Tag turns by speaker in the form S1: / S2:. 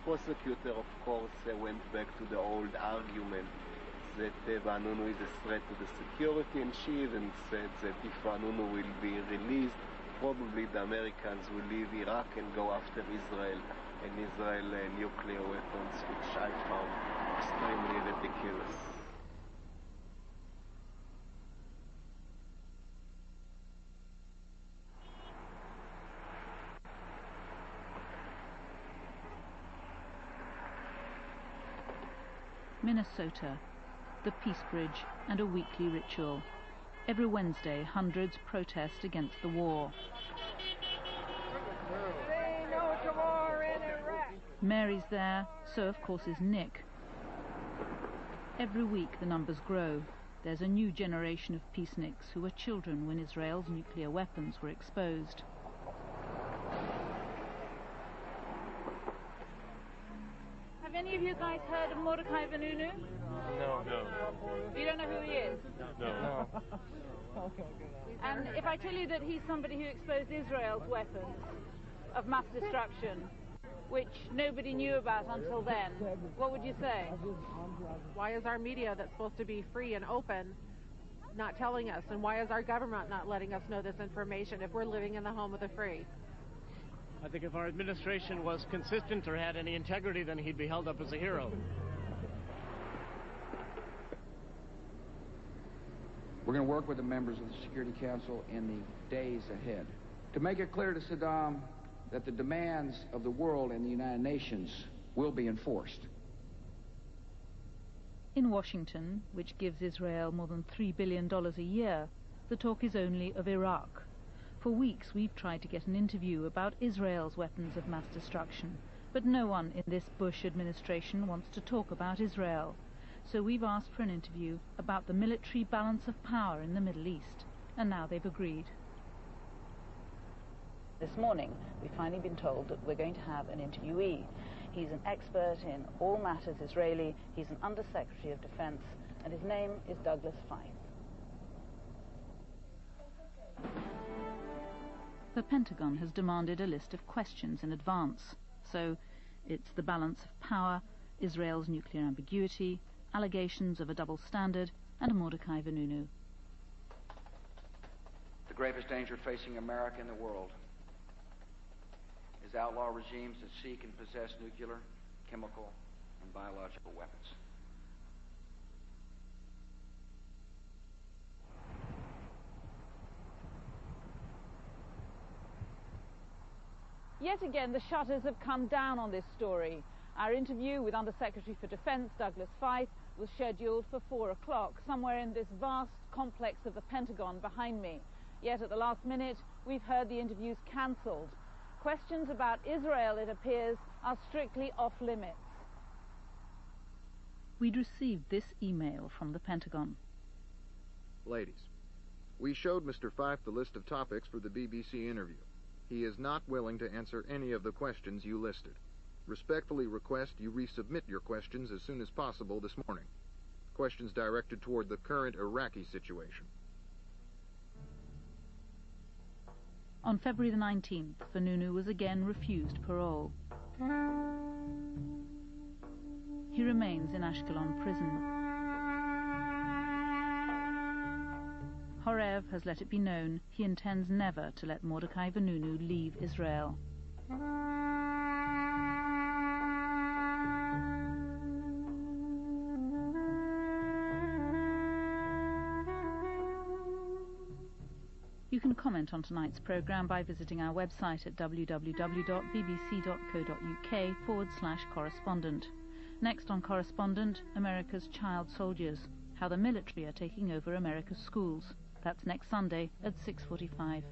S1: prosecutor, of course, went back to the old argument that Vanunu is a threat to the security, and she even said that if Vanunu will be released, probably the Americans will leave Iraq and go after Israel and Israel nuclear weapons, which I found extremely ridiculous.
S2: Minnesota, the Peace Bridge and a weekly ritual. Every Wednesday, hundreds protest against the war. Mary's there, so of course is Nick. Every week the numbers grow. There's a new generation of peaceniks who were children when Israel's nuclear weapons were exposed. Have any of you guys heard of Mordecai Vanunu?
S3: No.
S2: You don't know who he is?
S3: No.
S2: And if I tell you that he's somebody who exposed Israel's weapons of mass destruction, which nobody knew about until then, what would you say?
S4: Why is our media that's supposed to be free and open not telling us? And why is our government not letting us know this information if we're living in the home of the free?
S5: I think if our administration was consistent or had any integrity, then he'd be held up as a hero.
S6: We're going to work with the members of the Security Council in the days ahead to make it clear to Saddam that the demands of the world and the United Nations will be enforced.
S2: In Washington, which gives Israel more than $3 billion a year, the talk is only of Iraq. For weeks we've tried to get an interview about Israel's weapons of mass destruction, but no one in this Bush administration wants to talk about Israel. So we've asked for an interview about the military balance of power in the Middle East, and now they've agreed. This morning, we've finally been told that we're going to have an interviewee. He's an expert in all matters Israeli, he's an Undersecretary of Defense, and his name is Douglas Feith. The Pentagon has demanded a list of questions in advance. So, it's the balance of power, Israel's nuclear ambiguity, allegations of a double standard, and Mordecai Vanunu.
S6: The gravest danger facing America and the world is outlaw regimes that seek and possess nuclear, chemical, and biological weapons.
S2: Yet again, the shutters have come down on this story. Our interview with Undersecretary for Defense Douglas Feith was scheduled for 4 o'clock, somewhere in this vast complex of the Pentagon behind me. Yet at the last minute, we've heard the interviews cancelled. Questions about Israel, it appears, are strictly off limits. We'd received this email from the Pentagon.
S7: Ladies, we showed Mr. Feith the list of topics for the BBC interview. He is not willing to answer any of the questions you listed. Respectfully request you resubmit your questions as soon as possible this morning. Questions directed toward the current Iraqi situation.
S2: On February the 19th, Vanunu was again refused parole. He remains in Ashkelon prison. Horev has let it be known he intends never to let Mordecai Vanunu leave Israel. You can comment on tonight's programme by visiting our website at www.bbc.co.uk/correspondent. Next on Correspondent, America's child soldiers, how the military are taking over America's schools. That's next Sunday at 6:45.